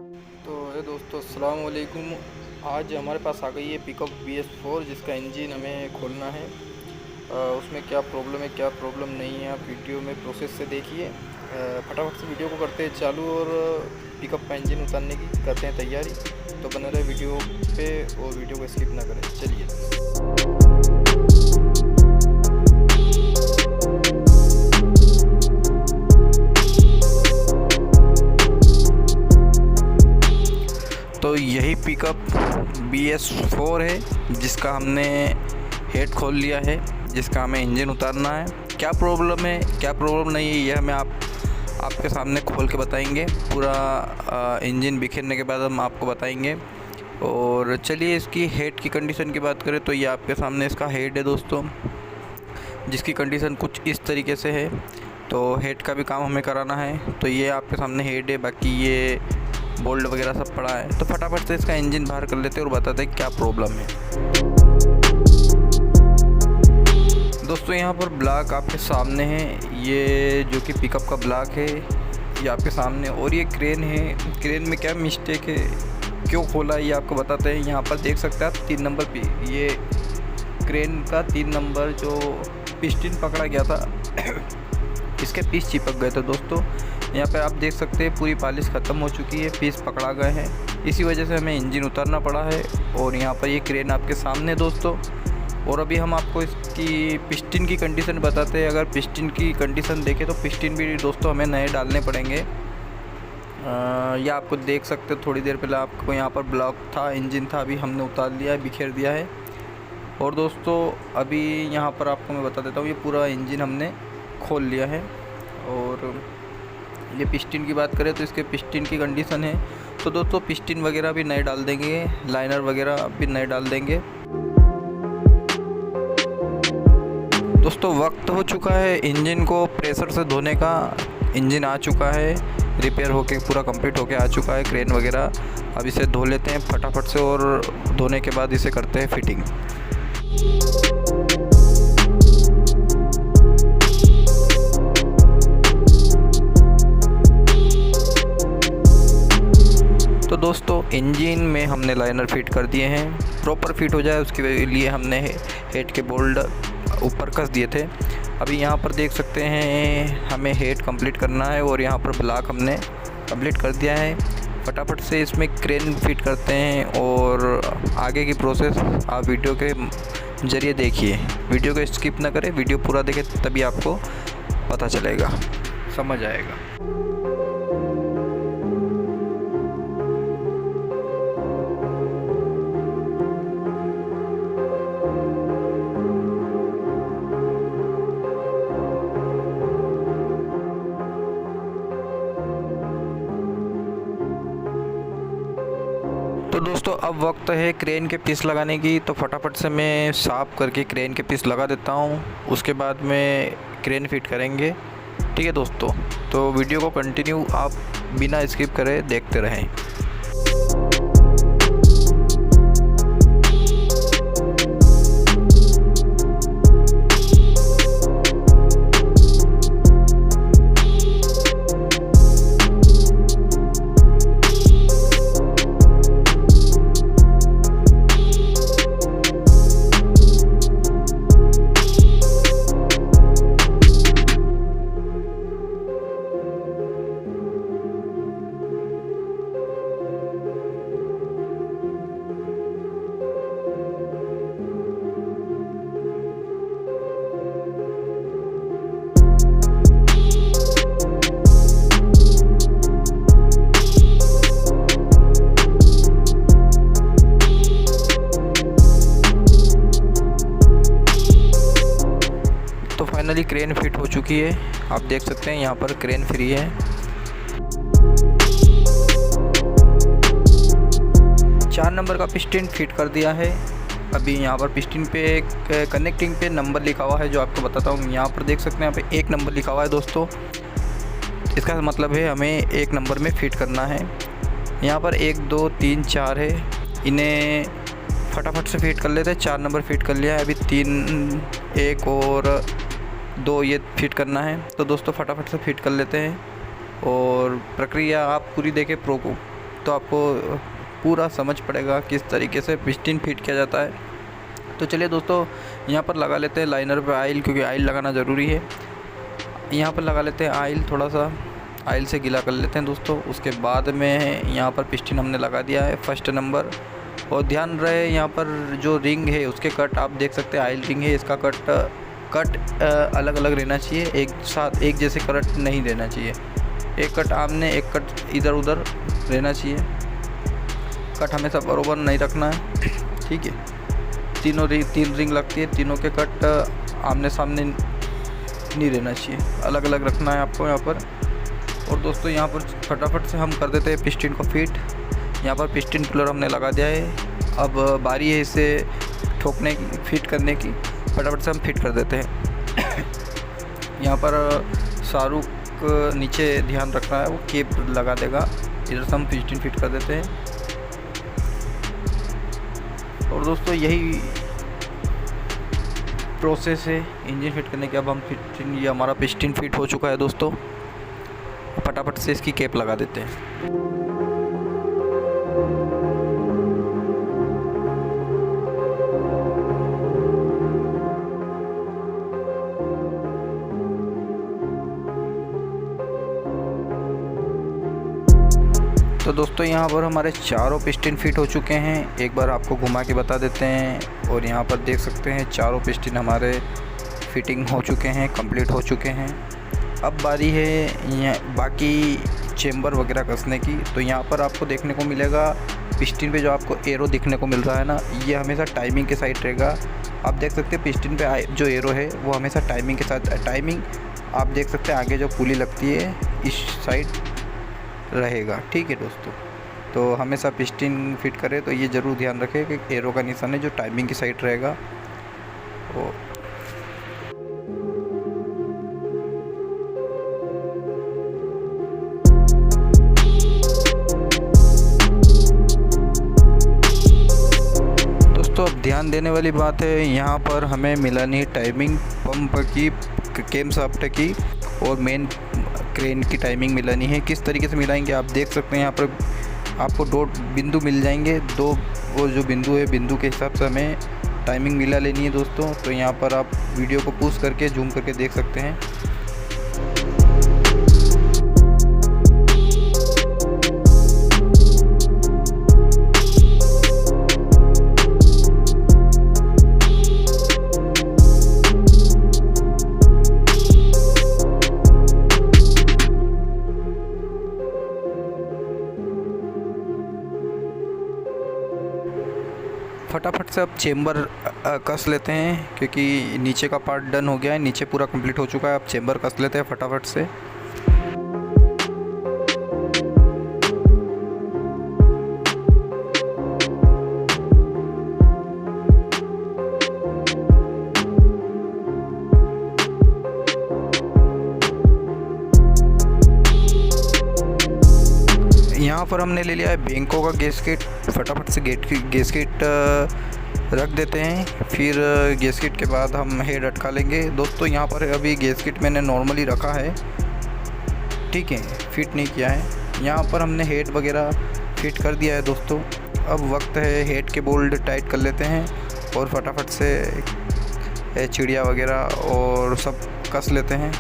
तो ये दोस्तों अस्सलाम वालेकुम। आज हमारे पास आ गई है पिकअप BS4 जिसका इंजन हमें खोलना है। उसमें क्या प्रॉब्लम है क्या प्रॉब्लम नहीं है आप वीडियो में प्रोसेस से देखिए। फटाफट से वीडियो को करते हैं चालू और पिकअप का इंजन उतारने की करते हैं तैयारी। तो बने रहे वीडियो पे और वीडियो को स्किप ना करें। चलिए। तो यही पिकअप BS4 है जिसका हमने हेड खोल लिया है, जिसका हमें इंजन उतारना है। क्या प्रॉब्लम है क्या प्रॉब्लम नहीं है ये हमें आपके सामने खोल के बताएंगे। पूरा इंजन बिखेरने के बाद हम आपको बताएंगे। और चलिए इसकी हेड की कंडीशन की बात करें तो ये आपके सामने इसका हेड है दोस्तों, जिसकी कंडीशन कुछ इस तरीके से है। तो हेड का भी काम हमें कराना है। तो ये आपके सामने हेड है, बाकी ये बोल्ट वगैरह सब पड़ा है। तो फटाफट से इसका इंजन बाहर कर लेते हैं और बताते हैं क्या प्रॉब्लम है। दोस्तों यहाँ पर ब्लॉक आपके सामने है, ये जो कि पिकअप का ब्लॉक है ये आपके सामने। और ये क्रेन है, क्रेन में क्या मिस्टेक है क्यों खोला है ये आपको बताते हैं। यहाँ पर देख सकते हैं आप 3 नंबर पे ये क्रेन का 3 नंबर जो पिस्टन पकड़ा गया था इसके पीस चिपक गए थे दोस्तों। यहाँ पे आप देख सकते हैं पूरी पॉलिश ख़त्म हो चुकी है, पीस पकड़ा गए हैं। इसी वजह से हमें इंजन उतारना पड़ा है। और यहाँ पर ये क्रेन आपके सामने दोस्तों। और अभी हम आपको इसकी पिस्टन की कंडीशन बताते हैं। अगर पिस्टन की कंडीशन देखें तो पिस्टन भी दोस्तों हमें नए डालने पड़ेंगे। ये आपको देख सकते हो, थोड़ी देर पहले आपको यहाँ पर ब्लॉक था, इंजन था, अभी हमने उतार लिया है, बिखेर दिया है। और दोस्तों अभी यहाँ पर आपको मैं बता देता हूँ, ये पूरा इंजन हमने खोल लिया है। और ये पिस्टन की बात करें तो इसके पिस्टन की कंडीशन है। तो दोस्तों पिस्टन वगैरह भी नए डाल देंगे, लाइनर वगैरह भी नए डाल देंगे। दोस्तों वक्त हो चुका है इंजन को प्रेशर से धोने का। इंजन आ चुका है, रिपेयर होके पूरा कंप्लीट होके आ चुका है, क्रेन वगैरह। अब इसे धो लेते हैं फटाफट से और धोने के बाद इसे करते हैं फिटिंग। तो दोस्तों इंजन में हमने लाइनर फिट कर दिए हैं, प्रॉपर फिट हो जाए उसके लिए हमने हेड के बोल्ट ऊपर कस दिए थे। अभी यहाँ पर देख सकते हैं हमें हेड कंप्लीट करना है और यहाँ पर ब्लॉक हमने कंप्लीट कर दिया है। फटाफट से इसमें क्रेन फिट करते हैं और आगे की प्रोसेस आप वीडियो के ज़रिए देखिए। वीडियो को स्किप ना करें, वीडियो पूरा देखें तभी आपको पता चलेगा, समझ आएगा। तो दोस्तों अब वक्त है क्रेन के पीस लगाने की। तो फटाफट से मैं साफ़ करके क्रेन के पीस लगा देता हूँ, उसके बाद में क्रेन फिट करेंगे। ठीक है दोस्तों, तो वीडियो को कंटिन्यू आप बिना स्किप करे देखते रहें। फाइनली क्रेन फिट हो चुकी है, आप देख सकते हैं यहाँ पर क्रेन फ्री है। चार नंबर का पिस्टन फिट कर दिया है। अभी यहाँ पर पिस्टन पे एक कनेक्टिंग पे नंबर लिखा हुआ है जो आपको बताता हूँ। यहाँ पर देख सकते हैं यहाँ पे 1 नंबर लिखा हुआ है दोस्तों। इसका मतलब है हमें 1 नंबर में फिट करना है। यहाँ पर 1 2 3 4 है, इन्हें फटाफट से फिट कर लेते हैं। 4 नंबर फिट कर लिया है, अभी 3 1 और 2 ये फिट करना है। तो दोस्तों फटाफट से फिट कर लेते हैं और प्रक्रिया आप पूरी देखें तो आपको पूरा समझ पड़ेगा किस तरीके से पिस्टन फिट किया जाता है। तो चलिए दोस्तों, यहाँ पर लगा लेते हैं लाइनर पे आयल, क्योंकि आयल लगाना ज़रूरी है। यहाँ पर लगा लेते हैं आयल, थोड़ा सा आयल से गीला कर लेते हैं दोस्तों। उसके बाद में यहाँ पर पिस्टन हमने लगा दिया है फर्स्ट नंबर। और ध्यान रहे यहाँ पर जो रिंग है उसके कट आप देख सकते हैं, आयल रिंग है, इसका कट अलग अलग रहना चाहिए, एक साथ एक जैसे कट नहीं रहना चाहिए। एक कट आमने, एक कट इधर उधर रहना चाहिए। कट हमेशा बराबर नहीं रखना है, ठीक है। तीन रिंग लगती है, तीनों के कट आमने सामने नहीं रहना चाहिए, अलग अलग रखना है आपको यहाँ पर। और दोस्तों यहाँ पर फटाफट से हम कर देते हैं पिस्टन को फिट। यहाँ पर पिस्टन पुलर हमने लगा दिया है। अब बारी है इसे ठोकने की, फिट करने की। फटाफट से हम फिट कर देते हैं। यहाँ पर शाहरुख नीचे ध्यान रखना है, वो केप लगा देगा। इधर से हम पिस्टन फिट कर देते हैं। और दोस्तों यही प्रोसेस है इंजन फिट करने के। अब हम पिस्टन, ये हमारा पिस्टन फिट हो चुका है दोस्तों। फटाफट से इसकी केप लगा देते हैं। तो दोस्तों यहाँ पर हमारे चारों पिस्टन फिट हो चुके हैं। एक बार आपको घुमा के बता देते हैं। और यहाँ पर देख सकते हैं चारों पिस्टन हमारे फिटिंग हो चुके हैं, कंप्लीट हो चुके हैं। अब बारी है यहाँ बाकी चेम्बर वगैरह कसने की। तो यहाँ पर आपको देखने को मिलेगा पिस्टन पे जो आपको एरो दिखने को मिल रहा है ना, ये हमेशा टाइमिंग के साइड रहेगा। आप देख सकते हैं पिस्टन पे जो एरो है वो हमेशा टाइमिंग के साथ, टाइमिंग आप देख सकते हैं आगे जो पुली लगती है इस साइड रहेगा, ठीक है दोस्तों। तो हमेशा पिस्टन फिट करें तो ये ज़रूर ध्यान रखें कि एरो का निशान है जो टाइमिंग की साइड रहेगा। दोस्तों अब ध्यान देने वाली बात है, यहाँ पर हमें मिलानी है टाइमिंग पंप की, केम शाफ्ट की और मेन क्रेन की टाइमिंग मिलानी है। किस तरीके से मिलाएंगे आप देख सकते हैं। यहाँ पर आपको दो बिंदु मिल जाएंगे, दो वो जो बिंदु है, बिंदु के हिसाब से हमें टाइमिंग मिला लेनी है दोस्तों। तो यहाँ पर आप वीडियो को पॉज करके जूम करके देख सकते हैं। फटाफट से अब चेम्बर कस लेते हैं, क्योंकि नीचे का पार्ट डन हो गया है, नीचे पूरा कंप्लीट हो चुका है। अब चेम्बर कस लेते हैं फटाफट से। यहाँ पर हमने ले लिया है बेंको का गैसकेट। फटाफट से गैसकेट रख देते हैं। फिर गैसकेट के बाद हम हेड अटका लेंगे दोस्तों। यहाँ पर अभी गैसकेट मैंने नॉर्मली रखा है, ठीक है, फिट नहीं किया है। यहाँ पर हमने हेड वगैरह फिट कर दिया है दोस्तों। अब वक्त है हेड के बोल्ट टाइट कर लेते हैं और फटाफट से चिड़िया वगैरह और सब कस लेते हैं।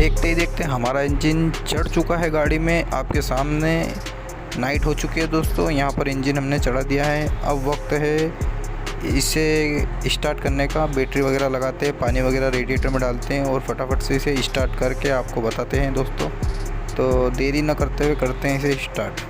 देखते ही देखते हमारा इंजन चढ़ चुका है गाड़ी में। आपके सामने नाइट हो चुकी है दोस्तों। यहाँ पर इंजन हमने चढ़ा दिया है। अब वक्त है इसे स्टार्ट करने का। बैटरी वगैरह लगाते हैं, पानी वगैरह रेडिएटर में डालते हैं और फटाफट से इसे स्टार्ट करके आपको बताते हैं दोस्तों। तो देरी ना करते हुए करते हैं इसे स्टार्ट।